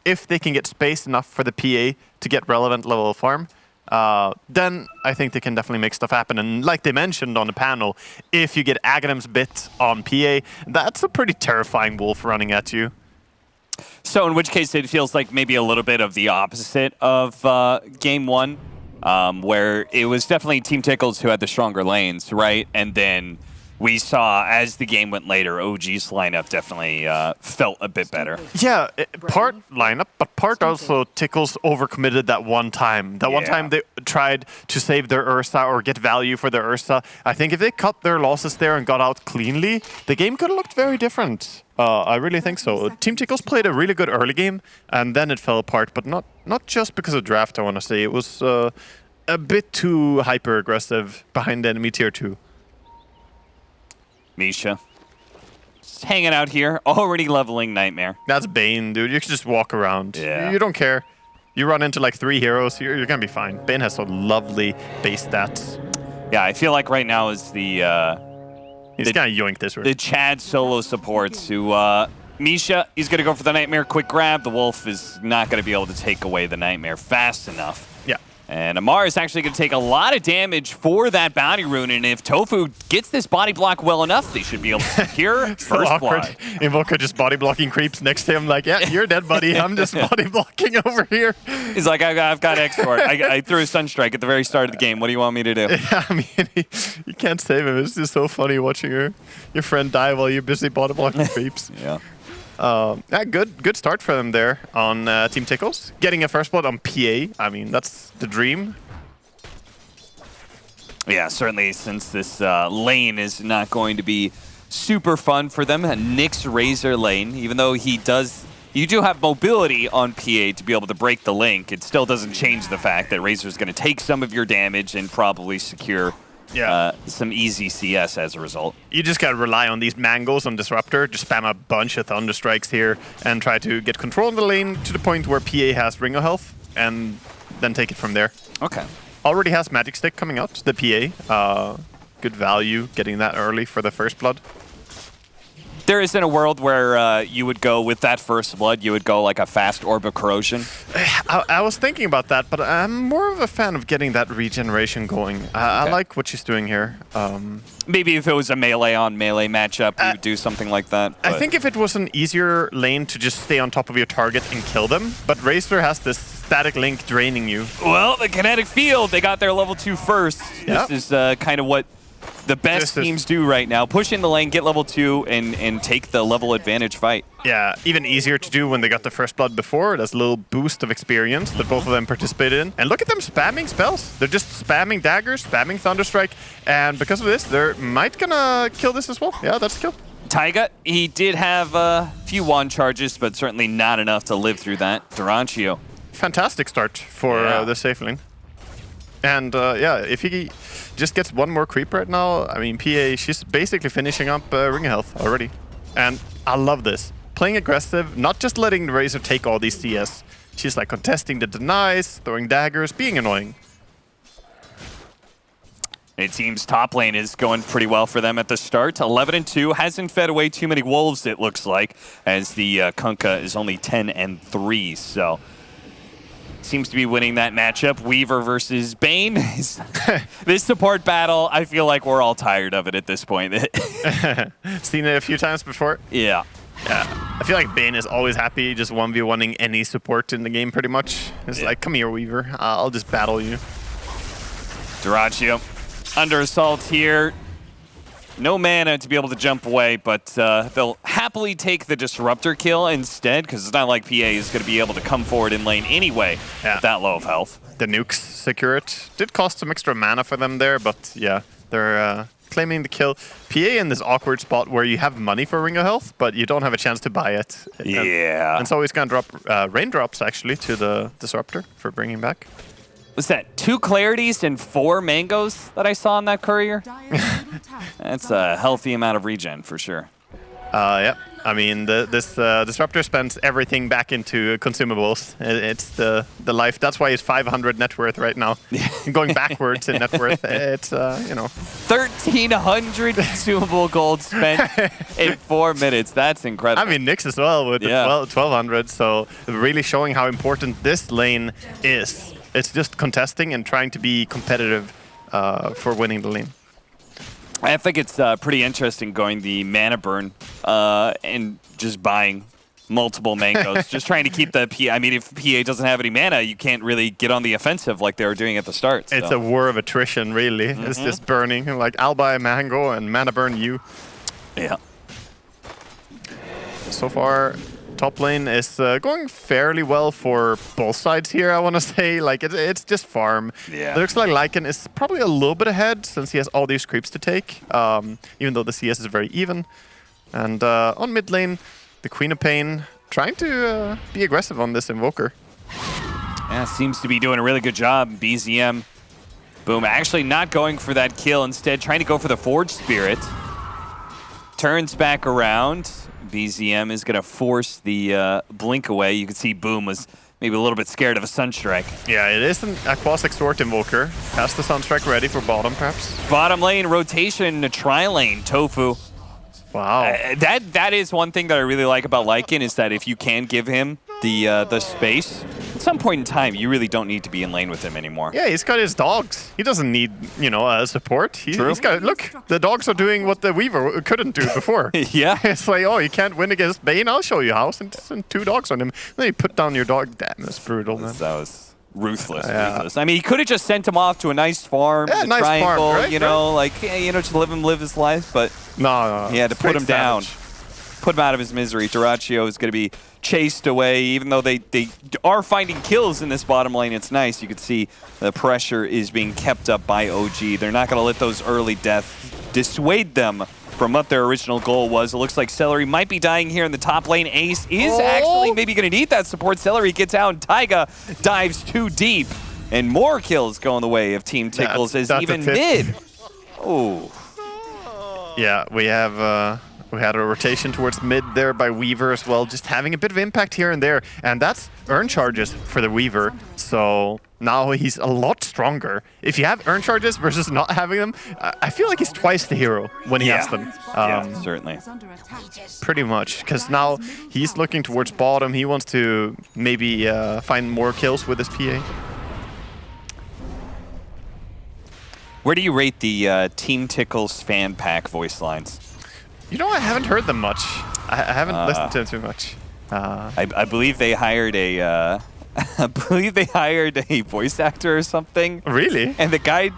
if they can get space enough for the PA to get relevant level of farm, then I think they can definitely make stuff happen. And like they mentioned on the panel, if you get Aghanim's bit on PA, that's a pretty terrifying wolf running at you. So in which case it feels like maybe a little bit of the opposite of game one, where it was definitely Team Tickles who had the stronger lanes, right? And then we saw, as the game went later, OG's lineup definitely felt a bit better. Yeah, part lineup, but part also Tickles overcommitted that one time. That one time they tried to save their Ursa or get value for their Ursa. I think if they cut their losses there and got out cleanly, the game could have looked very different. I really think so. Team Tickles played a really good early game, and then it fell apart, but not just because of draft, I want to say. It was a bit too hyper-aggressive behind enemy tier 2. Misha, just hanging out here, already leveling Nightmare. That's Bane, dude. You can just walk around. Yeah. You don't care. You run into like 3 heroes, you're gonna be fine. Bane has some lovely base stats. Yeah, I feel like right now is He's gonna yoink this room. The Chad solo supports who, Misha, he's gonna go for the Nightmare quick grab. The Wolf is not gonna be able to take away the Nightmare fast enough. Yeah. And Amar is actually going to take a lot of damage for that bounty rune, and if Tofu gets this body block well enough, they should be able to secure first blood. Invoker just body blocking creeps next to him like, yeah, you're dead, buddy. I'm just body blocking over here. He's like, I've got export. I threw a Sunstrike at the very start of the game. What do you want me to do? Yeah, I mean, you can't save him. It's just so funny watching your friend die while you're busy body blocking creeps. Yeah. Yeah, good start for them there on Team Tickles. Getting a first blood on PA, I mean, that's the dream. Yeah, certainly since this lane is not going to be super fun for them. Nick's Razor lane, even though you do have mobility on PA to be able to break the link, it still doesn't change the fact that Razor's going to take some of your damage and probably secure some easy CS as a result. You just gotta rely on these mangoes on Disruptor, just spam a bunch of Thunder Strikes here and try to get control of the lane to the point where PA has Ring of Health and then take it from there. Okay. Already has Magic Stick coming out, the PA. Good value getting that early for the first blood. There isn't a world where you would go with that first blood, you would go like a fast Orb of Corrosion? I was thinking about that, but I'm more of a fan of getting that regeneration going. I like what she's doing here. Maybe if it was a melee on melee matchup, you would do something like that. I think if it was an easier lane to just stay on top of your target and kill them, but Razor has this static link draining you. Well, the kinetic field, they got their level 2 first. Yeah. This is kind of what the best teams do right now. Push in the lane, get level 2, and take the level advantage fight. Yeah, even easier to do when they got the first blood before. That's a little boost of experience that both of them participated in. And look at them spamming spells. They're just spamming daggers, spamming Thunderstrike, and because of this, they're might gonna kill this as well. Yeah, that's a kill. Taiga, he did have a few wand charges, but certainly not enough to live through that. Durancio. Fantastic start for the safe lane. And yeah, if he just gets one more creep right now, I mean, PA, she's basically finishing up Ring of Health already. And I love this. Playing aggressive, not just letting the Razor take all these CS. She's like contesting the denies, throwing daggers, being annoying. It seems top lane is going pretty well for them at the start. 11-2, hasn't fed away too many wolves, it looks like, as the Kunkka is only 10-3, so seems to be winning that matchup. Weaver versus Bane. This support battle, I feel like we're all tired of it at this point. Seen it a few times before. Yeah. Yeah. I feel like Bane is always happy just 1v1ing any support in the game pretty much. It's like, come here, Weaver. I'll just battle you. Durancio under assault here. No mana to be able to jump away, but they'll happily take the Disruptor kill instead, because it's not like PA is going to be able to come forward in lane anyway at that low of health. The nukes secure it. Did cost some extra mana for them there, but yeah, they're claiming the kill. PA in this awkward spot where you have money for Ring of Health, but you don't have a chance to buy it. Yeah. And so he's going to drop raindrops, actually, to the Disruptor for bringing back. What's that? 2 clarities and 4 mangoes that I saw on that courier? That's a healthy amount of regen for sure. Yeah. I mean, this Disruptor spends everything back into consumables. It's the life. That's why he's 500 net worth right now. Going backwards in net worth. It's, you know. 1,300 consumable gold spent in 4 minutes. That's incredible. I mean, Nyx as well with the 1,200. So really showing how important this lane is. It's just contesting and trying to be competitive for winning the lane. I think it's pretty interesting going the mana burn and just buying multiple mangoes, just trying to keep the PA. I mean, if PA doesn't have any mana, you can't really get on the offensive like they were doing at the start. So. It's a war of attrition, really. It's just burning. Like, I'll buy a mango and mana burn you. Yeah. So far, top lane is going fairly well for both sides here, I want to say. Like, it's just farm. Yeah. It looks like Lycan is probably a little bit ahead since he has all these creeps to take, even though the CS is very even. And on mid lane, the Queen of Pain trying to be aggressive on this Invoker. Yeah, seems to be doing a really good job. BZM, boom, actually not going for that kill, instead trying to go for the Forge Spirit. Turns back around. BZM is going to force the blink away. You can see Boom was maybe a little bit scared of a Sunstrike. Yeah, it is a Quas-Extort Invoker. Has the Sunstrike ready for bottom, perhaps. Bottom lane rotation to tri-lane. Tofu. Wow. That is one thing that I really like about Lycan, is that if you can give him the space, at some point in time, you really don't need to be in lane with him anymore. Yeah, he's got his dogs. He doesn't need, you know, support. He's got, look, the dogs are doing what the Weaver couldn't do before. Yeah. It's like, oh, you can't win against Bane? I'll show you how. Send 2 dogs on him. Then you put down your dog. Damn, that's brutal, man. That was ruthless. Ruthless. I mean, he could have just sent him off to a nice farm, nice triangle, farm, right? you know, like, you know, just let him live his life, but no. he had to put him down. Put him out of his misery. Dyrachyo is going to be chased away, even though they are finding kills in this bottom lane. It's nice. You can see the pressure is being kept up by OG. They're not going to let those early deaths dissuade them from what their original goal was. It looks like Celery might be dying here in the top lane. Ace is actually maybe going to need that support. Celery gets out, and Taiga dives too deep. And more kills go in the way of Team Tickles as even mid. Oh. Yeah, we have... we had a rotation towards mid there by Weaver as well, just having a bit of impact here and there. And that's earn charges for the Weaver. So now he's a lot stronger. If you have earn charges versus not having them, I feel like he's twice the hero when he has them. Yeah, certainly. Pretty much, because now he's looking towards bottom. He wants to maybe find more kills with his PA. Where do you rate the Team Tickles fan pack voice lines? You know, I haven't heard them much. I haven't listened to them too much. I believe they hired a voice actor or something. Really? And the guy,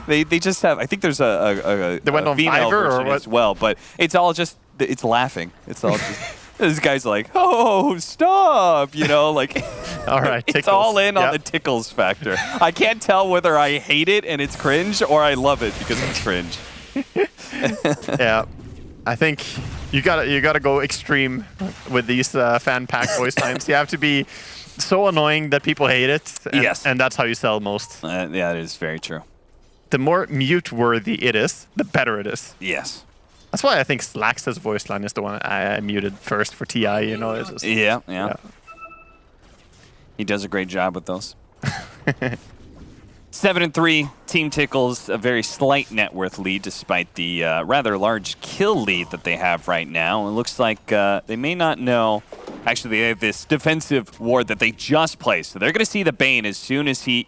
they just have. I think there's a they went on female Fiverr version or what? as well, but it's all just laughing. It's all just. This guy's like, oh, stop! You know, like. All right, it's Tickles. all in on the Tickles factor. I can't tell whether I hate it and it's cringe or I love it because it's cringe. Yeah. I think you gotta go extreme with these fan pack voice lines. You have to be so annoying that people hate it. And, yes. And that's how you sell most. Yeah, that is very true. The more mute-worthy it is, the better it is. Yes. That's why I think Slax's voice line is the one I muted first for TI, you know. It's just, yeah. He does a great job with those. 7-3, Team Tickles, a very slight net worth lead despite the rather large kill lead that they have right now. It looks like they may not know. Actually, they have this defensive ward that they just placed. So they're going to see the Bane as soon as he,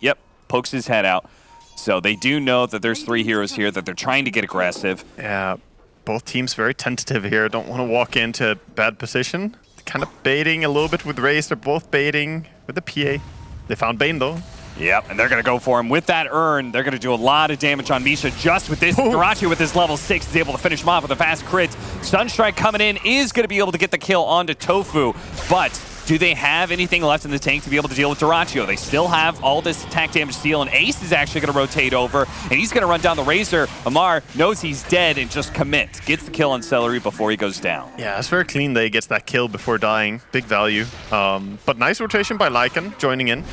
pokes his head out. So they do know that there's 3 heroes here, that they're trying to get aggressive. Yeah, both teams very tentative here. Don't want to walk into a bad position. Kind of baiting a little bit with Raze. They're both baiting with the PA. They found Bane, though. Yep, and they're going to go for him. With that urn, they're going to do a lot of damage on Misha just with this. Dyrachyo with his level 6 is able to finish him off with a fast crit. Sunstrike coming in is going to be able to get the kill onto Tofu, but do they have anything left in the tank to be able to deal with Dyrachyo? They still have all this attack damage steal, and Ace is actually going to rotate over, and he's going to run down the Razor. Amar knows he's dead and just commits. Gets the kill on Celery before he goes down. Yeah, it's very clean that he gets that kill before dying. Big value. But nice rotation by Lycan joining in.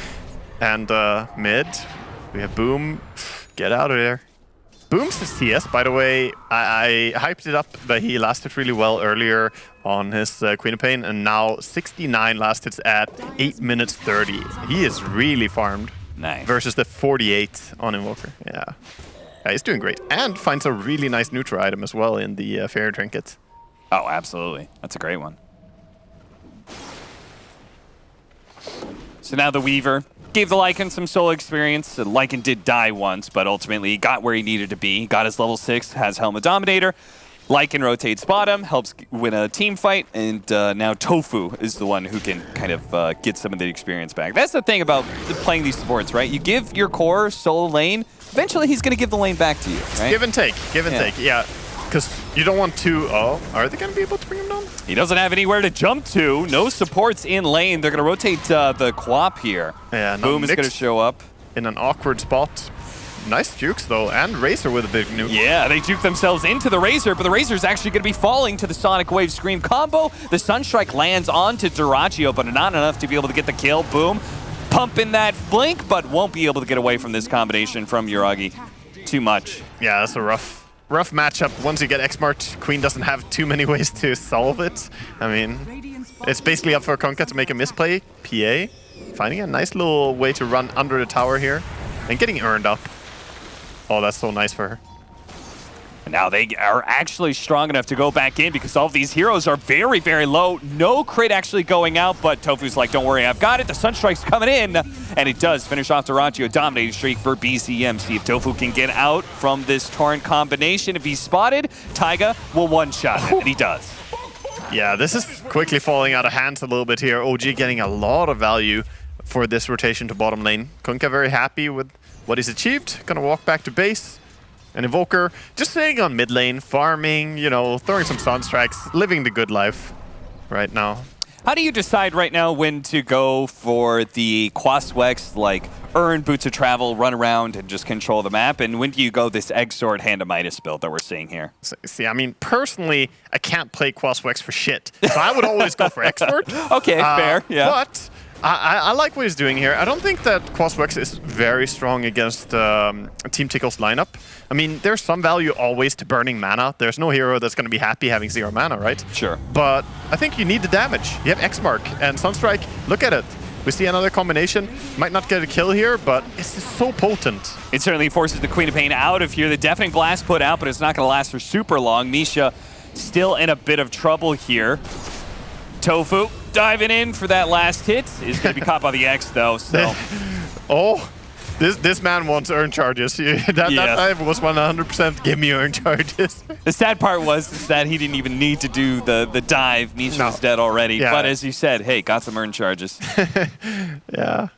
And mid, we have Boom. Get out of there. Boom's CS, by the way, I hyped it up that he lasted really well earlier on his Queen of Pain, and now 69 last hits at 8 minutes 30. He is really farmed. Nice. Versus the 48 on Invoker. Yeah. He's doing great. And finds a really nice neutral item as well in the Fairy Trinket. Oh, absolutely. That's a great one. So now the Weaver gave the Lycan some solo experience. The Lycan did die once, but ultimately he got where he needed to be. Got his level 6, has Helmet Dominator. Lycan rotates bottom, helps win a team fight, and now Tofu is the one who can kind of get some of the experience back. That's the thing about playing these supports, right? You give your core solo lane, eventually he's going to give the lane back to you, right? Give and take, yeah. Because you don't want to... Oh, are they going to be able to bring him down? He doesn't have anywhere to jump to. No supports in lane. They're going to rotate the Quap here. Yeah, Boom is going to show up. In an awkward spot. Nice jukes, though, and Razor with a big nuke. Yeah, they juke themselves into the Razor, but the Razor's actually going to be falling to the Sonic Wave Scream combo. The Sunstrike lands onto Duraggio, but not enough to be able to get the kill. Boom. Pumping that blink, but won't be able to get away from this combination from Yuragi. Too much. Yeah, that's a rough matchup. Once you get X-Marked, Queen doesn't have too many ways to solve it. I mean, it's basically up for Kunkka to make a misplay. PA, finding a nice little way to run under the tower here and getting earned up. Oh, that's so nice for her. And now they are actually strong enough to go back in because all of these heroes are very, very low. No crit actually going out, but Tofu's like, don't worry, I've got it. The Sunstrike's coming in, and it does finish off Duraggio, dominating streak for BCM. See if Tofu can get out from this Torrent combination. If he's spotted, Taiga will one-shot it, and he does. Yeah, this is quickly falling out of hands a little bit here. OG getting a lot of value for this rotation to bottom lane. Kunkka very happy with what he's achieved. Gonna walk back to base. And Invoker just staying on mid lane, farming, you know, throwing some Sunstrikes, living the good life right now. How do you decide right now when to go for the Quaswex, like earn Boots of Travel, run around and just control the map? And when do you go this Egg Sword Hand of Midas build that we're seeing here? See, I mean, personally, I can't play Quaswex for shit. So I would always go for Egg Sword. Okay, fair, yeah. But I like what he's doing here. I don't think that Quaswex is very strong against Team Tickles lineup. I mean, there's some value always to burning mana. There's no hero that's going to be happy having 0 mana, right? Sure. But I think you need the damage. You have X-Mark and Sunstrike. Look at it. We see another combination. Might not get a kill here, but it's just so potent. It certainly forces the Queen of Pain out of here. The Deafening Blast put out, but it's not going to last for super long. Misha still in a bit of trouble here. Tofu diving in for that last hit. Is going to be caught by the X, though, so... Oh, this man wants earn charges. that dive was 100% give me earn charges. The sad part was that he didn't even need to do the dive. Misha was dead already. Yeah. But as you said, hey, got some earn charges. Yeah.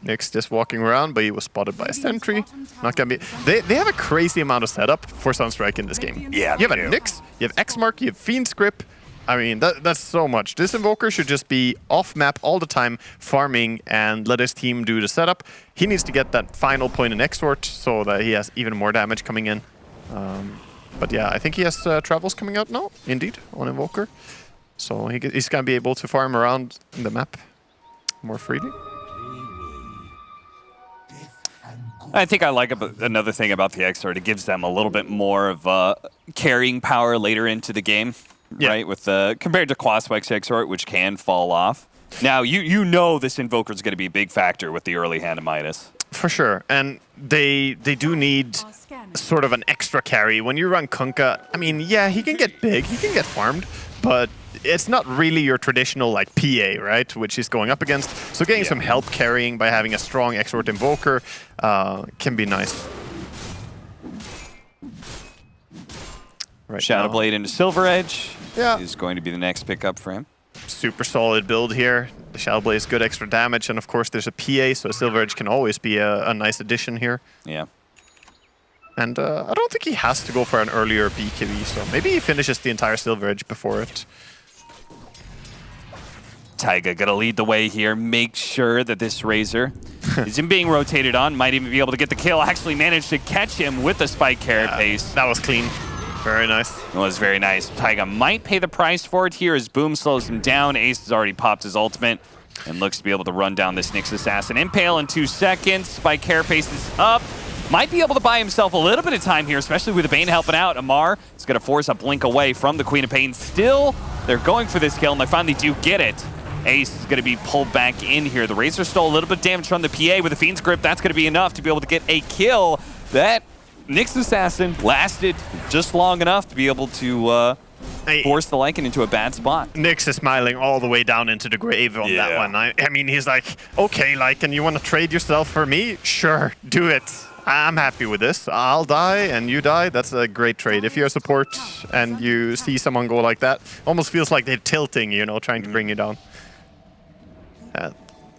Nick's just walking around, but he was spotted by a sentry. Not gonna be. They have a crazy amount of setup for Sunstrike in this game. Yeah, you have a Nyx, you have X-Mark, you have Fiend's Grip. I mean, that's so much. This Invoker should just be off-map all the time, farming, and let his team do the setup. He needs to get that final point in Exort so that he has even more damage coming in. But yeah, I think he has Travels coming out now, indeed, on Invoker. So he's going to be able to farm around the map more freely. I think I like another thing about the Exort. It gives them a little bit more of carrying power later into the game. Yeah. Right, with compared to Quaswex Exort, which can fall off. Now, you know this Invoker is going to be a big factor with the early Hand of Midas. For sure, and they do need sort of an extra carry. When you run Kunkka, I mean, yeah, he can get big, he can get farmed, but it's not really your traditional, like, PA, right, which he's going up against. So getting some help carrying by having a strong Exort Invoker can be nice. Right Shadow Blade into Silver Edge yeah. is going to be the next pickup for him. Super solid build here. The Shadow Blade is good extra damage, and of course there's a PA, so a Silver Edge can always be a nice addition here. Yeah. And I don't think he has to go for an earlier BKB, so maybe he finishes the entire Silver Edge before it. Taiga gonna lead the way here, make sure that this Razor isn't being rotated on, might even be able to get the kill, actually managed to catch him with the Spike Carapace. That was clean. Very nice. It was very nice. Taiga might pay the price for it here as Boom slows him down. Ace has already popped his ultimate and looks to be able to run down this Nyx Assassin. Impale in 2 seconds. Spike Carapace is up. might be able to buy himself a little bit of time here, especially with the Bane helping out. Amar is going to force a blink away from the Queen of Pain. Still, they're going for this kill, and they finally do get it. Ace is going to be pulled back in here. The Razor stole a little bit of damage from the PA with the Fiend's Grip. That's going to be enough to be able to get a kill. That Nyx Assassin lasted just long enough to be able to force the Lycan into a bad spot. Nyx is smiling all the way down into the grave on that one. I mean, he's like, okay, Lycan, you want to trade yourself for me? Sure, do it. I'm happy with this. I'll die and you die. That's a great trade. If you're a support and you see someone go like that, almost feels like they're tilting, you know, trying to bring you down.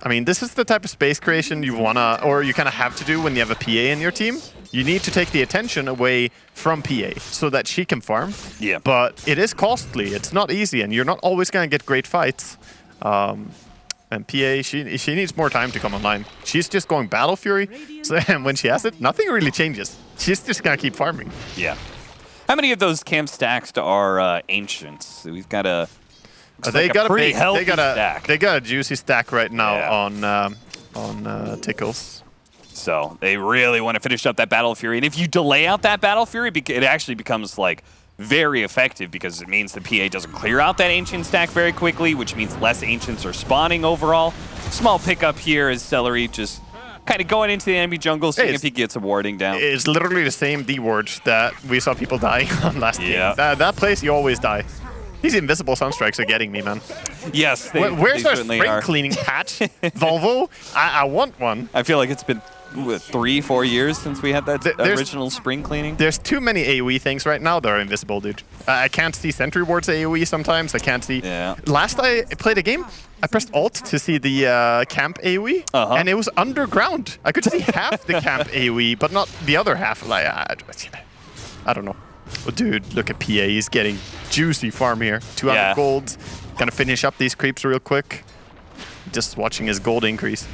I mean, this is the type of space creation you wanna, or you kind of have to do when you have a PA in your team. You need to take the attention away from PA so that she can farm. Yeah. But it is costly. It's not easy, and you're not always gonna get great fights. And PA, she needs more time to come online. She's just going Battle Fury, so and when she has it, nothing really changes. She's just gonna keep farming. Yeah. How many of those camp stacks are ancients? We've got a. They got stack. They got a juicy stack right now on Tickles. So they really want to finish up that Battle Fury, and if you delay out that Battle Fury, it actually becomes like very effective because it means the PA doesn't clear out that ancient stack very quickly, which means less ancients are spawning overall. Small pickup here as Celery just kind of going into the enemy jungle, seeing if he gets a warding down. It's literally the same D word that we saw people dying on last game. That place, you always die. These invisible sunstrikes are getting me, man. Yes, where's they our certainly spring are. cleaning patch? Volvo? I want one. I feel like it's been, what, 3-4 years since we had that original spring cleaning? There's too many AoE things right now that are invisible, dude. I can't see Sentry Ward's AoE sometimes. I can't see... Yeah. Last I played a game, I pressed Alt to see the camp AoE, and it was underground. I could see half the camp AoE, but not the other half. Like, I don't know. Well, dude, look at PA. He's getting juicy farm here. 200 gold. Gonna finish up these creeps real quick. Just watching his gold increase.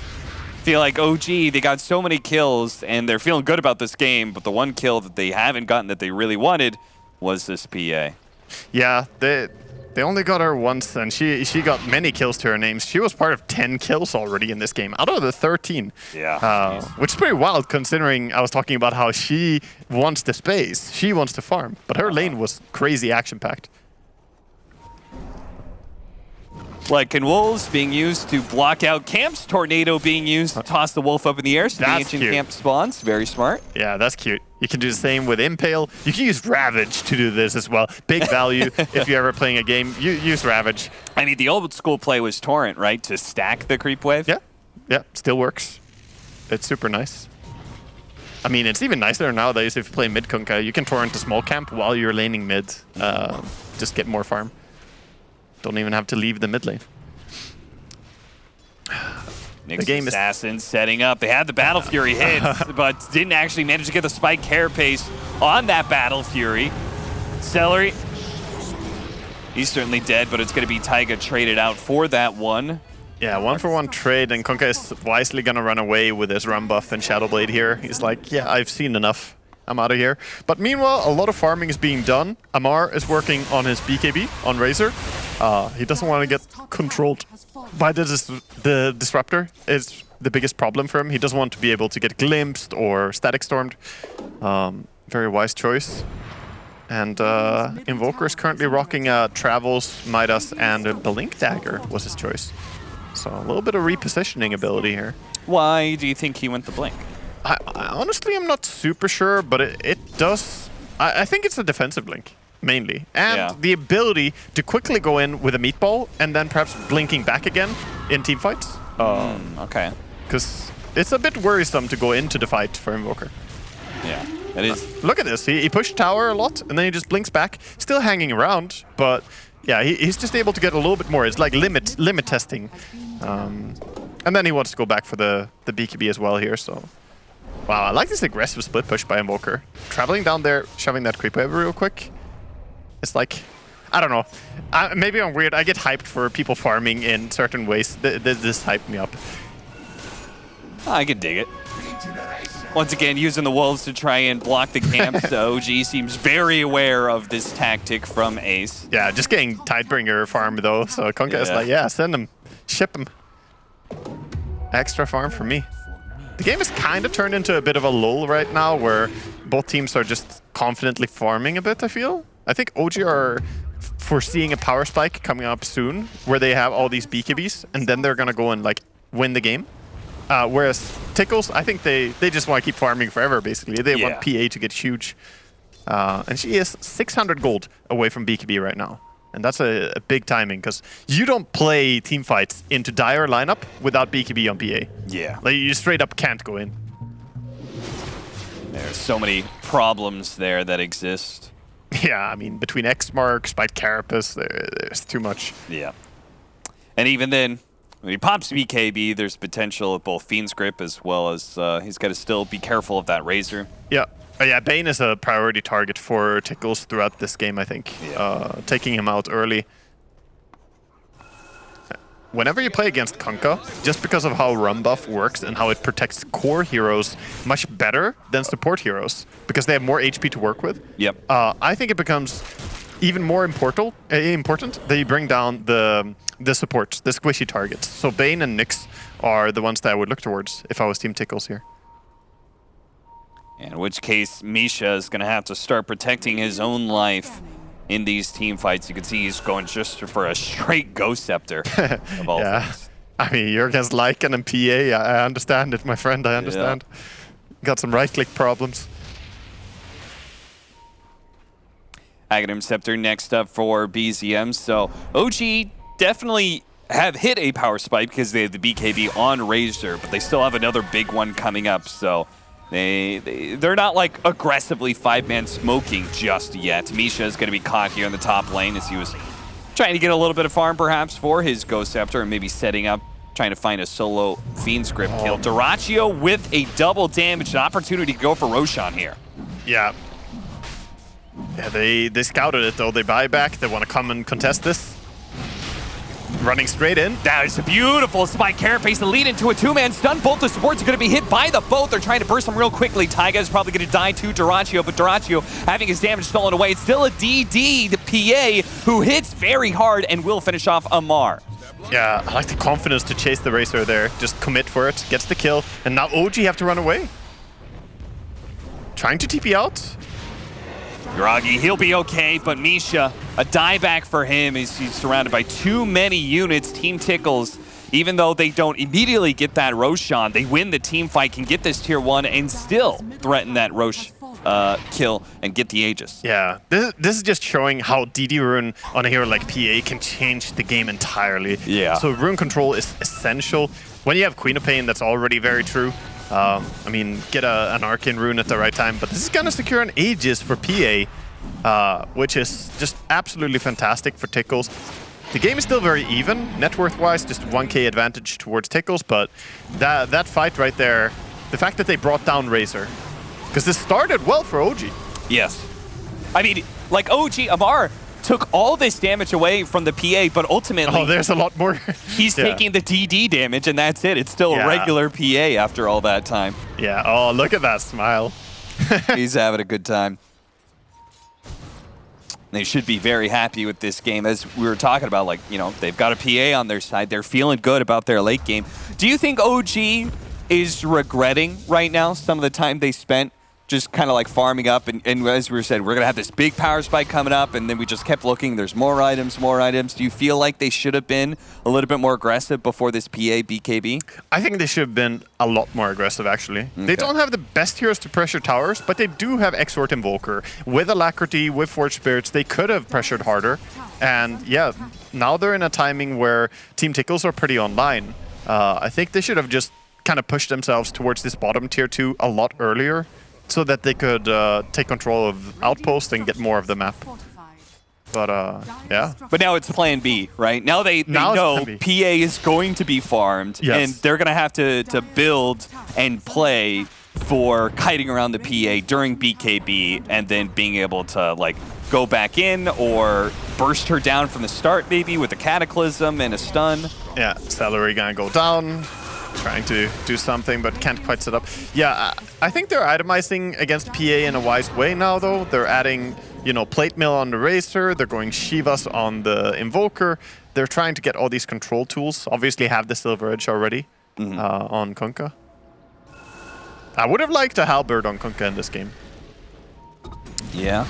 Feel like OG, they got so many kills and they're feeling good about this game, but the one kill that they haven't gotten that they really wanted was this PA. Yeah, they only got her once, and she got many kills to her name. She was part of 10 kills already in this game, out of the 13. Yeah. Which is pretty wild, considering I was talking about how she wants the space. She wants to farm, but her lane was crazy action-packed. Like in Wolves being used to block out camps, Tornado being used to toss the wolf up in the air so the ancient camp spawns. Very smart. Yeah, that's cute. You can do the same with Impale. You can use Ravage to do this as well. Big value if you're ever playing a game. You use Ravage. I mean, the old school play was Torrent, right? To stack the creep wave? Yeah, still works. It's super nice. I mean, it's even nicer nowadays if you play mid-Kunkka. You can Torrent the small camp while you're laning mid. Just get more farm. Don't even have to leave the mid lane. Nyx Assassin setting up. They had the Battle Fury hit, but didn't actually manage to get the spike carapace on that Battle Fury. Celery, he's certainly dead, but it's going to be Taiga traded out for that one. Yeah, 1-for-1 trade, and Kunkka is wisely going to run away with his run buff and Shadow Blade here. He's like, yeah, I've seen enough. I'm out of here. But meanwhile, a lot of farming is being done. Amar is working on his BKB on Razor. He doesn't want to get controlled by the Disruptor. It's the biggest problem for him. He doesn't want to be able to get glimpsed or static stormed. Very wise choice. And Invoker is currently rocking Travels, Midas, and a Blink Dagger was his choice. So a little bit of repositioning ability here. Why do you think he went the Blink? I honestly am not super sure, but it does... I think it's a defensive blink, mainly. And the ability to quickly go in with a meatball and then perhaps blinking back again in team fights. Okay. Because it's a bit worrisome to go into the fight for Invoker. Yeah, it is. Look at this. He pushed tower a lot, and then he just blinks back. Still hanging around, but yeah, he's just able to get a little bit more. It's like limit testing. And then he wants to go back for the BKB as well here, so... Wow, I like this aggressive split push by Invoker. Traveling down there, shoving that creep wave real quick. It's like, I don't know. Maybe I'm weird. I get hyped for people farming in certain ways. This hyped me up. I can dig it. Once again, using the wolves to try and block the camps. OG seems very aware of this tactic from Ace. Yeah, just getting Tidebringer farm though. So Kunkka is like, yeah, send him. Ship him. Extra farm for me. The game is kind of turned into a bit of a lull right now, where both teams are just confidently farming a bit, I feel. I think OG are foreseeing a power spike coming up soon, where they have all these BKBs, and then they're going to go and like win the game. Whereas Tickles, I think they just want to keep farming forever, basically. They want PA to get huge. And she is 600 gold away from BKB right now. And that's a big timing, because you don't play team fights into dire lineup without BKB on PA. Yeah. Like, you straight up can't go in. There's so many problems there that exist. Yeah, I mean, between X-Mark, Spite Carapace, there's too much. Yeah. And even then, when he pops BKB, there's potential of both Fiend's Grip as well as he's got to still be careful of that Razor. Yeah. Yeah, Bane is a priority target for Tickles throughout this game, I think. Yeah. Taking him out early. Whenever you play against Kunkka, just because of how Rum Buff works and how it protects core heroes much better than support heroes, because they have more HP to work with, Yep. I think it becomes even more important that you bring down the supports, the squishy targets. So Bane and Nyx are the ones that I would look towards if I was Team Tickles here. In which case, Misha is going to have to start protecting his own life in these team fights. You can see he's going just for a straight Ghost Scepter of all things. I mean, you're against Lycan and PA. I understand it, my friend. I understand. Yeah. Got some right-click problems. Aghanim Scepter next up for BZM. So OG definitely have hit a power spike because they have the BKB on Razor, but they still have another big one coming up. So they're not like aggressively 5-man smoking just yet. Misha is going to be caught here in the top lane as he was trying to get a little bit of farm perhaps for his Ghost Scepter and maybe setting up, trying to find a solo Fiend Script kill. Dyrachyo with a double damage, an opportunity to go for Roshan here. Yeah. Yeah, they scouted it though. They buy back. They want to come and contest this. Running straight in. That is a beautiful Spike Carapace to lead into a 2-man stun. Both the supports are going to be hit by the boat. They're trying to burst them real quickly. Taiga is probably going to die to Dyrachyo, but Dyrachyo having his damage stolen away. It's still a DD to PA, who hits very hard and will finish off Amar. Yeah, I like the confidence to chase the Razor there. Just commit for it, gets the kill, and now OG have to run away. Trying to TP out. Groggy, he'll be okay, but Misha, a dieback for him as he's surrounded by too many units. Team Tickles, even though they don't immediately get that Roshan, they win the team fight, can get this tier 1 and still threaten that Rosh kill and get the Aegis. Yeah, this is just showing how DD Rune on a hero like PA can change the game entirely. Yeah. So rune control is essential. When you have Queen of Pain, that's already very true. I mean, get an Arcane Rune at the right time, but this is going to secure an Aegis for PA, which is just absolutely fantastic for Tickles. The game is still very even, net worth-wise, just 1k advantage towards Tickles, but that fight right there, the fact that they brought down Razor, because this started well for OG. Yes. I mean, like OG, Amar took all this damage away from the PA, but ultimately... Oh, there's a lot more. He's taking the DD damage, and that's it. It's still a regular PA after all that time. Yeah, oh, look at that smile. He's having a good time. They should be very happy with this game. As we were talking about, like, you know, they've got a PA on their side. They're feeling good about their late game. Do you think OG is regretting right now some of the time they spent just kind of like farming up, and as we said, we're going to have this big power spike coming up, and then we just kept looking, there's more items, more items. Do you feel like they should have been a little bit more aggressive before this PA BKB? I think they should have been a lot more aggressive, actually. Okay. They don't have the best heroes to pressure towers, but they do have Exort Invoker. With Alacrity, with Forge Spirits, they could have pressured harder. And yeah, now they're in a timing where Team Tickles are pretty online. I think they should have just kind of pushed themselves towards this bottom tier 2 a lot earlier, so that they could take control of Outpost and get more of the map. But yeah. But now it's plan B, right? Now they know PA is going to be farmed, and they're going to have to build and play for kiting around the PA during BKB, and then being able to like go back in or burst her down from the start maybe with a Cataclysm and a stun. Yeah, Celery gonna go down. Trying to do something, but can't quite set up. Yeah, I think they're itemizing against PA in a wise way now, though. They're adding, you know, Plate Mill on the Razor. They're going Shivas on the Invoker. They're trying to get all these control tools. Obviously have the Silver Edge already on Kunkka. I would have liked a halberd on Kunkka in this game. Yeah.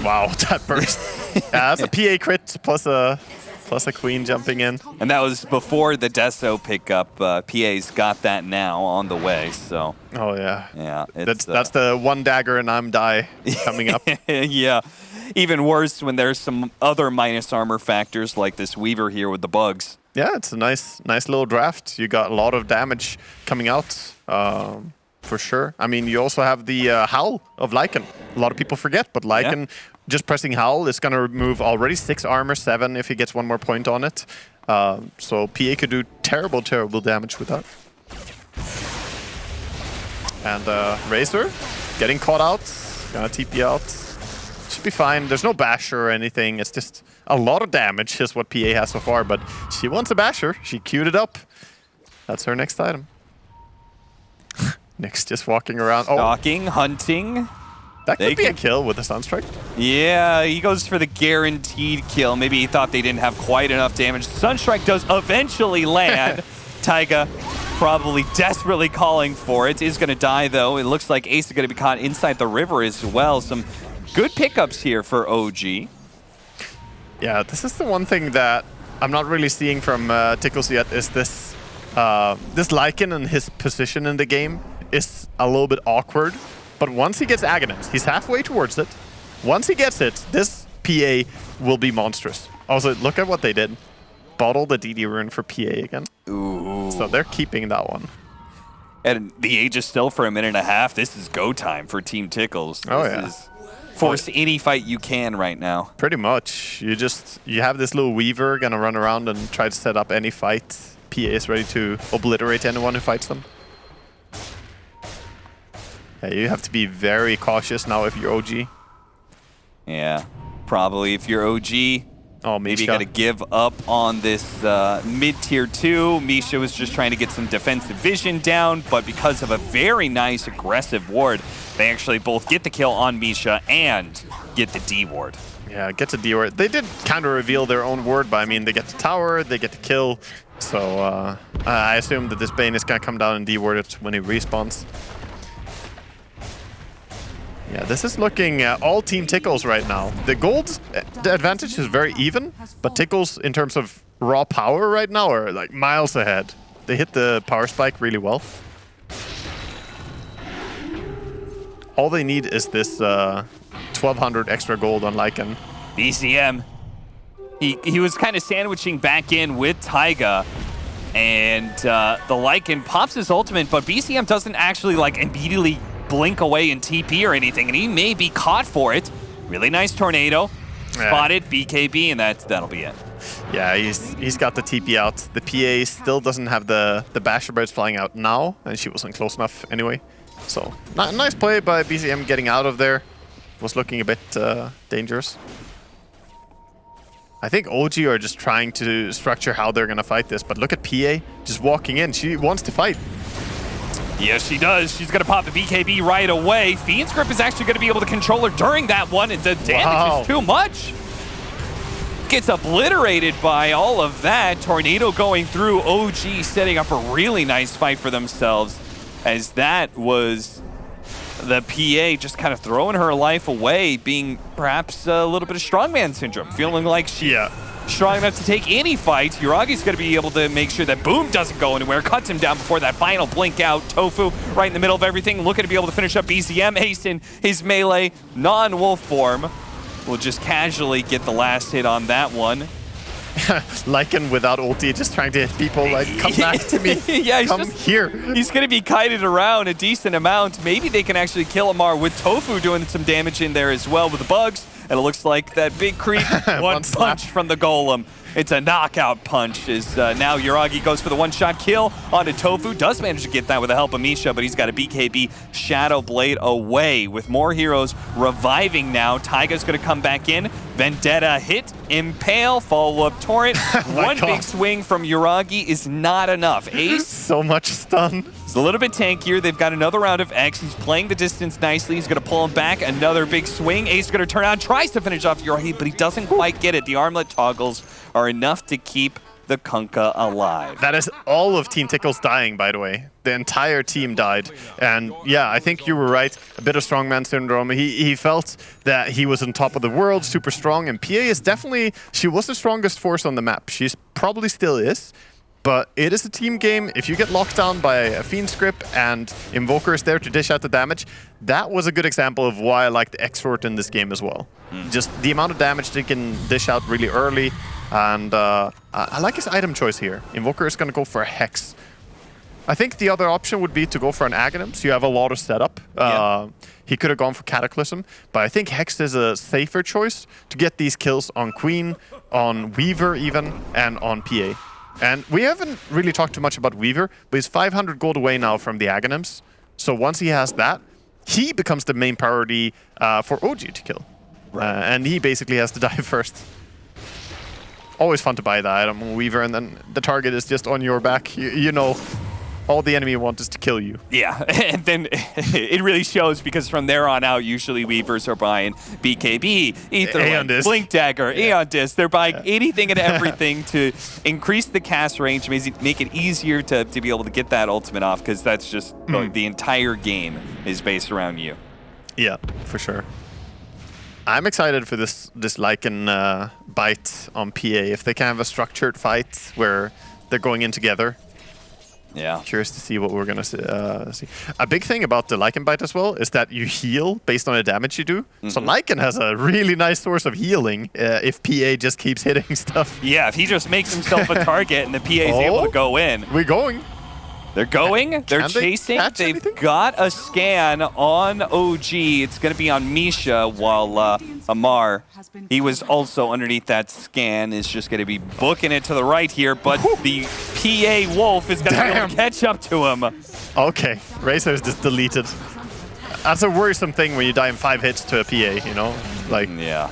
Wow, that burst. Yeah, that's a PA crit plus a queen jumping in. And that was before the Deso pickup. PA's got that now on the way, so. Oh, yeah. Yeah. That's the one dagger and I'm die coming up. Yeah. Even worse when there's some other minus armor factors like this Weaver here with the bugs. Yeah, it's a nice little draft. You got a lot of damage coming out, for sure. I mean, you also have the Howl of Lycan. A lot of people forget, but Lycan, just pressing Howl is going to remove already 6 armor, 7 if he gets 1 more point on it. So PA could do terrible damage with that. And Razor getting caught out, gonna TP out. Should be fine. There's no basher or anything. It's just a lot of damage is what PA has so far, but she wants a basher. She queued it up. That's her next item. Nyx just walking around. Stalking, hunting. That could be a kill with a Sunstrike. Yeah, he goes for the guaranteed kill. Maybe he thought they didn't have quite enough damage. Sunstrike does eventually land. Taiga probably desperately calling for it. Is going to die, though. It looks like Ace is going to be caught inside the river as well. Some good pickups here for OG. Yeah, this is the one thing that I'm not really seeing from Tickles yet is this Lycan and his position in the game is a little bit awkward. But once he gets Aghanim, he's halfway towards it. Once he gets it, this PA will be monstrous. Also, look at what they did. Bottle the DD rune for PA again. Ooh. So they're keeping that one. And the age is still for a minute and a half. This is go time for Team Tickles. This is force any fight you can right now. Pretty much. You have this little Weaver gonna run around and try to set up any fight. PA is ready to obliterate anyone who fights them. Yeah, you have to be very cautious now if you're OG. Yeah, probably if you're OG. Oh, maybe you got to give up on this mid-tier 2. Misha was just trying to get some defensive vision down, but because of a very nice aggressive ward, they actually both get the kill on Misha and get the D ward. Yeah, get the D ward. They did kind of reveal their own ward, but I mean, they get the tower, they get the kill. So I assume that this Bane is going to come down and D ward it when he respawns. Yeah, this is looking all Team Tickles right now. The gold advantage is very even, but Tickles, in terms of raw power right now, are like miles ahead. They hit the power spike really well. All they need is this 1,200 extra gold on Lycan. BCM. He was kind of sandwiching back in with Taiga, and the Lycan pops his ultimate, but BCM doesn't actually like immediately blink away in TP or anything, and he may be caught for it. Really nice tornado. Spotted, BKB, and that'll be it. Yeah, he's got the TP out. The PA still doesn't have the Basher Birds flying out now, and she wasn't close enough anyway. So, nice play by BCM getting out of there. Was looking a bit dangerous. I think OG are just trying to structure how they're going to fight this, but look at PA just walking in. She wants to fight. Yes, she does. She's going to pop the BKB right away. Fiend's Grip is actually going to be able to control her during that one, and the damage is too much. Gets obliterated by all of that. Tornado going through. OG setting up a really nice fight for themselves, as that was the PA just kind of throwing her life away, being perhaps a little bit of strongman syndrome, feeling like she's strong enough to take any fight. Yuragi's going to be able to make sure that Boom doesn't go anywhere, cuts him down before that final blink out. Tofu right in the middle of everything, looking to be able to finish up BCM. Ace in his melee, non-wolf form, will just casually get the last hit on that one. Lycan without ulti, just trying to hit people like, come back to me. Yeah, come here. He's going to be kited around a decent amount. Maybe they can actually kill Amar with Tofu doing some damage in there as well with the bugs. And it looks like that big creep, one punch from the golem. It's a knockout punch as now Yuragi goes for the one-shot kill onto Tofu. Does manage to get that with the help of Misha, but he's got a BKB Shadow Blade away with more heroes reviving now. Taiga's going to come back in. Vendetta hit, Impale, follow-up Torrent. One big swing from Yuragi is not enough. Ace. So much stun. It's a little bit tankier. They've got another round of X. He's playing the distance nicely. He's going to pull him back. Another big swing. Ace is going to turn on, tries to finish off Yuragi, but he doesn't quite get it. The armlet toggles are enough to keep the Kunkka alive. That is all of Team Tickles dying, by the way. The entire team died. And yeah, I think you were right. A bit of strongman syndrome. He felt that he was on top of the world, super strong. And PA is definitely, she was the strongest force on the map. She's probably still is. But it is a team game. If you get locked down by a Fiend script and Invoker is there to dish out the damage, that was a good example of why I liked Exort in this game as well. Just the amount of damage they can dish out really early. And I like his item choice here. Invoker is going to go for a Hex. I think the other option would be to go for an Aghanim, so you have a lot of setup. He could have gone for Cataclysm, but I think Hex is a safer choice to get these kills on Queen, on Weaver even, and on PA. And we haven't really talked too much about Weaver, but he's 500 gold away now from the Aghanims. So once he has that, he becomes the main priority for OG to kill. And he basically has to die first. Always fun to buy that item on Weaver, and then the target is just on your back. You know, all the enemy wants is to kill you. Yeah, and then it really shows because from there on out, usually Weavers are buying BKB, Aetherlight, Blink Dagger, Aeon Disc. They're buying anything and everything to increase the cast range, make it easier to be able to get that ultimate off, because that's just the entire game is based around you. Yeah, for sure. I'm excited for this Lycan bite on PA. If they can have a structured fight where they're going in together. Yeah. Curious to see what we're going to see. A big thing about the Lycan bite as well is that you heal based on the damage you do. So Lycan has a really nice source of healing if PA just keeps hitting stuff. Yeah, if he just makes himself a target and the PA is able to go in. We're going. They're going. They're chasing. They've got a scan on OG. It's going to be on Misha, while Amar, he was also underneath that scan, is just going to be booking it to the right here. But the PA Wolf is going to be able to catch up to him. Okay, Razor is just deleted. That's a worrisome thing when you die in 5 hits to a PA, you know? Like, yeah.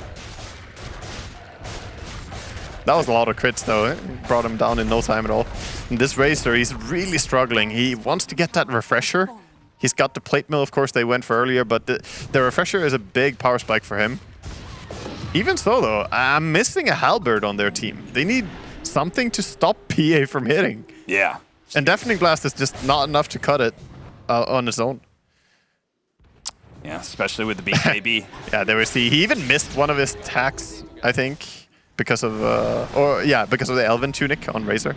That was a lot of crits, though. It brought him down in no time at all. And this Razor, he's really struggling. He wants to get that refresher. He's got the plate mill, of course, they went for earlier, but the refresher is a big power spike for him. Even so, though, I'm missing a halberd on their team. They need something to stop PA from hitting. Yeah. And Deafening Blast is just not enough to cut it on its own. Yeah, especially with the BKB. Yeah, there we see. He even missed one of his attacks, I think. Because of because of the Elven Tunic on Razor.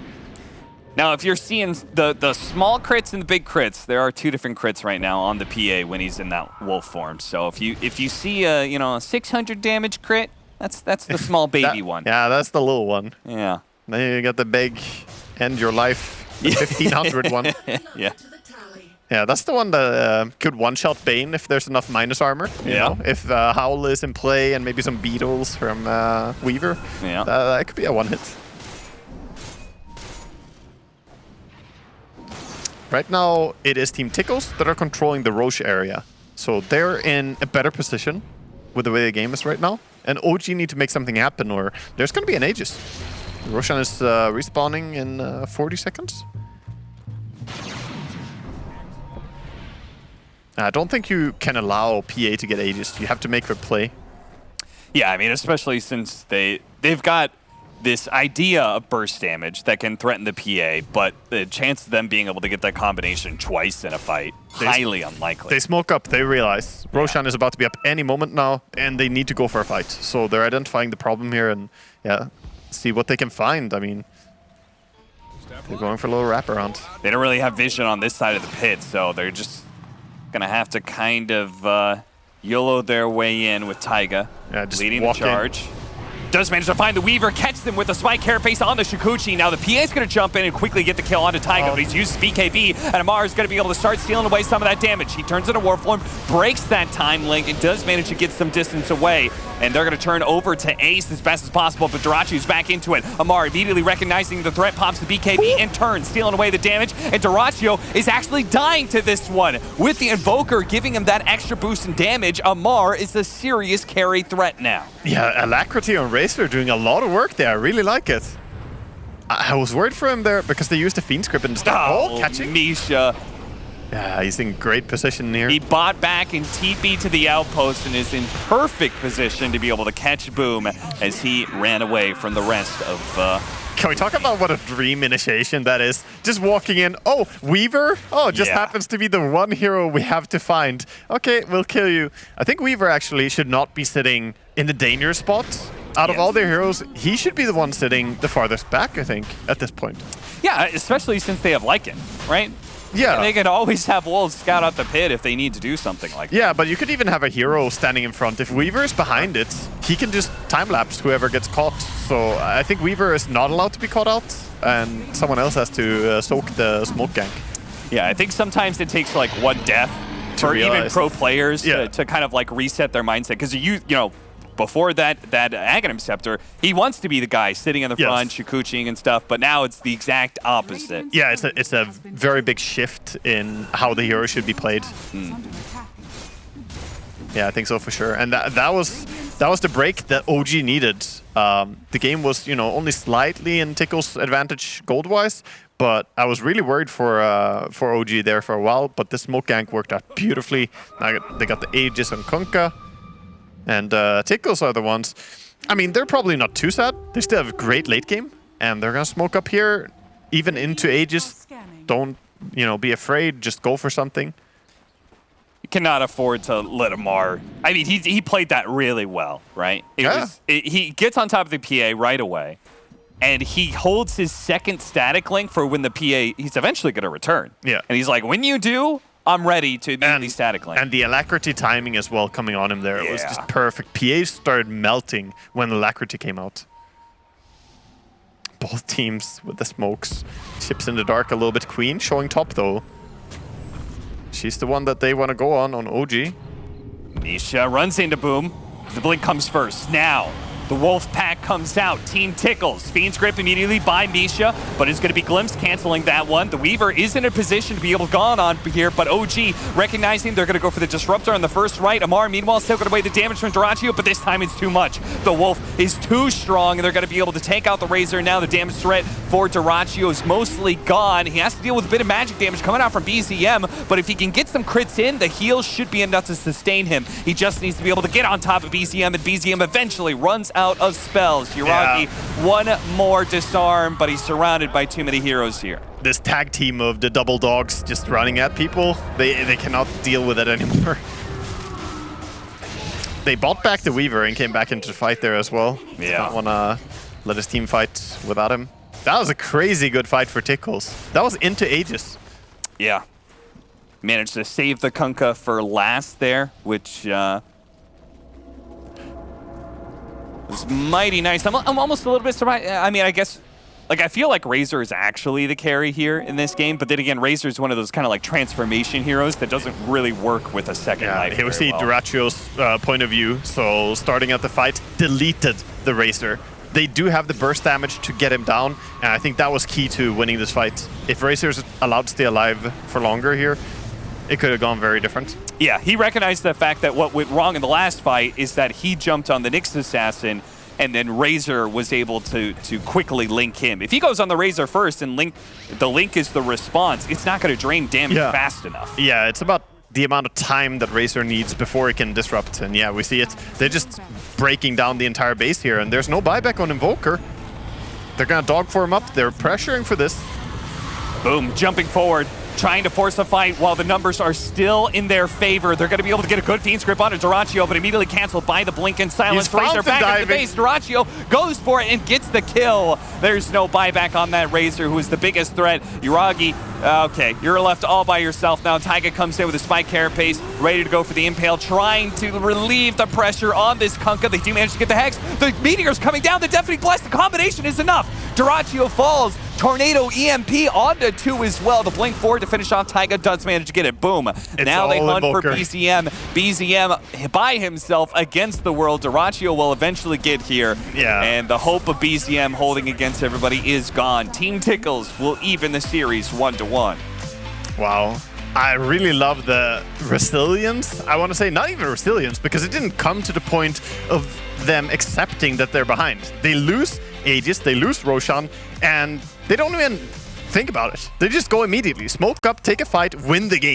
Now, if you're seeing the small crits and the big crits, there are 2 different crits right now on the PA when he's in that wolf form. So if you see a 600 damage crit, that's the small baby one. Yeah, that's the little one. Yeah. Then you got the big end your life, the 1500 one. Yeah. Yeah, that's the one that could one-shot Bane if there's enough minus armor. You know? If Howl is in play and maybe some beetles from Weaver, that could be a one-hit. Right now, it is Team Tickles that are controlling the Roche area. So they're in a better position with the way the game is right now. And OG need to make something happen or there's going to be an Aegis. Roshan is respawning in 40 seconds. I don't think you can allow PA to get Aegis. You have to make her play. Yeah, I mean, especially since they've got this idea of burst damage that can threaten the PA, but the chance of them being able to get that combination twice in a fight, highly unlikely. They smoke up, they realize Roshan is about to be up any moment now, and they need to go for a fight. So they're identifying the problem here and, see what they can find. I mean, they're going for a little wraparound. They don't really have vision on this side of the pit, so they're just gonna have to kind of YOLO their way in with Taiga leading the charge. Does manage to find the Weaver, catch them with a spike carapace on the Shikuchi. Now the PA's going to jump in and quickly get the kill onto Taiga, but he's used BKB, and Amar is going to be able to start stealing away some of that damage. He turns into Warform, breaks that time link, and does manage to get some distance away. And they're going to turn over to Ace as best as possible, but Darachu's back into it. Amar immediately recognizing the threat, pops the BKB in turn, stealing away the damage, and Darachu is actually dying to this one. With the Invoker giving him that extra boost in damage, Amar is a serious carry threat now. Yeah, Alacrity on Razor doing a lot of work there. I really like it. I was worried for him there because they used the Fiend script and start catching. Misha. Yeah, he's in great position here. He bought back and TP to the outpost and is in perfect position to be able to catch Boom as he ran away from the rest of Can we talk about what a dream initiation that is? Just walking in, oh, Weaver? Oh, just happens to be the one hero we have to find. Okay, we'll kill you. I think Weaver actually should not be sitting in the danger spot. Out of all their heroes, he should be the one sitting the farthest back, I think, at this point. Yeah, especially since they have Lycan, right? Yeah. And they can always have Wolves scout out the pit if they need to do something like that. Yeah, but you could even have a hero standing in front. If Weaver is behind it, he can just time-lapse whoever gets caught. So I think Weaver is not allowed to be caught out, and someone else has to soak the smoke gank. Yeah, I think sometimes it takes like one death for even pro players to kind of like reset their mindset. Because you know, before that Aghanim Scepter, he wants to be the guy sitting in the front, Shikuchiing and stuff, but now it's the exact opposite. Yeah, it's a very big shift in how the hero should be played. Yeah, I think so for sure. And that was the break that OG needed. The game was, you know, only slightly in Tickles' advantage gold-wise, but I was really worried for OG there for a while. But the smoke gank worked out beautifully. They got the Aegis on Kunkka. And Tickles are the ones, I mean, they're probably not too sad. They still have a great late game, and they're going to smoke up here, even into Aegis. Don't, you know, be afraid. Just go for something. You cannot afford to let Amar. I mean, he played that really well, right? He gets on top of the PA right away, and he holds his second static link for when the PA, he's eventually going to return. Yeah. And he's like, when you do, I'm ready to immediately static link. And the alacrity timing as well coming on him there. It was just perfect. PA started melting when the alacrity came out. Both teams with the smokes. Chips in the dark a little bit. Queen showing top though. She's the one that they want to go on OG. Misha runs into Boom. The blink comes first. Now, the Wolf Pack comes out. Team Tickles. Fiend's Grip immediately by Misha, but it's going to be Glimpse canceling that one. The Weaver is in a position to be able to go on here, but OG recognizing they're going to go for the Disruptor on the first right. Amar, meanwhile, still going to away the damage from Dyrachyo, but this time it's too much. The Wolf is too strong, and they're going to be able to take out the Razor. Now the damage threat for Dyrachyo is mostly gone. He has to deal with a bit of magic damage coming out from BZM, but if he can get some crits in, the heal should be enough to sustain him. He just needs to be able to get on top of BZM, and BZM eventually runs out of spells. Yuragi, one more disarm, but he's surrounded by too many heroes here. This tag team of the double dogs just running at people, they cannot deal with it anymore. They bought back the Weaver and came back into the fight there as well. Yeah. Not want to let his team fight without him. That was a crazy good fight for Tickles. That was into Aegis. Yeah. Managed to save the Kunkka for last there, which was mighty nice. I'm almost a little bit surprised. I mean, I guess, like, I feel like Razor is actually the carry here in this game, but then again, Razor is one of those kind of like transformation heroes that doesn't really work with a second life. Here we see Dyrachyo's point of view. So starting at the fight, deleted the Razor. They do have the burst damage to get him down, and I think that was key to winning this fight. If Razor's allowed to stay alive for longer here, it could have gone very different. Yeah, he recognized the fact that what went wrong in the last fight is that he jumped on the Nyx Assassin, and then Razor was able to quickly link him. If he goes on the Razor first and the link is the response, it's not going to drain damage fast enough. Yeah, it's about the amount of time that Razor needs before it can disrupt. And yeah, we see it. They're just breaking down the entire base here, and there's no buyback on Invoker. They're going to dog for him up. They're pressuring for this. Boom, jumping forward, trying to force a fight while the numbers are still in their favor. They're going to be able to get a good Fiend's Grip onto Dyrachyo, but immediately canceled by the Blink and Silence. Razor back at the base. Dyrachyo goes for it and gets the kill. There's no buyback on that Razor, who is the biggest threat. Yuragi, okay, you're left all by yourself now. Taiga comes in with a Spike Carapace, ready to go for the Impale, trying to relieve the pressure on this Kunkka. They do manage to get the Hex. The Meteor's coming down. The Deafening Blast, the combination is enough. Dyrachyo falls. Tornado EMP onto 2 as well. The Blink forward to finish off. Taiga does manage to get it. Boom. Now they hunt for BZM. BZM by himself against the world. Dyrachyo will eventually get here. Yeah. And the hope of BZM holding against everybody is gone. Team Tickles will even the series 1-1. Wow. I really love the resilience. I want to say not even resilience, because it didn't come to the point of them accepting that they're behind. They lose Aegis, they lose Roshan, and they don't even think about it. They just go immediately. Smoke up, take a fight, win the game.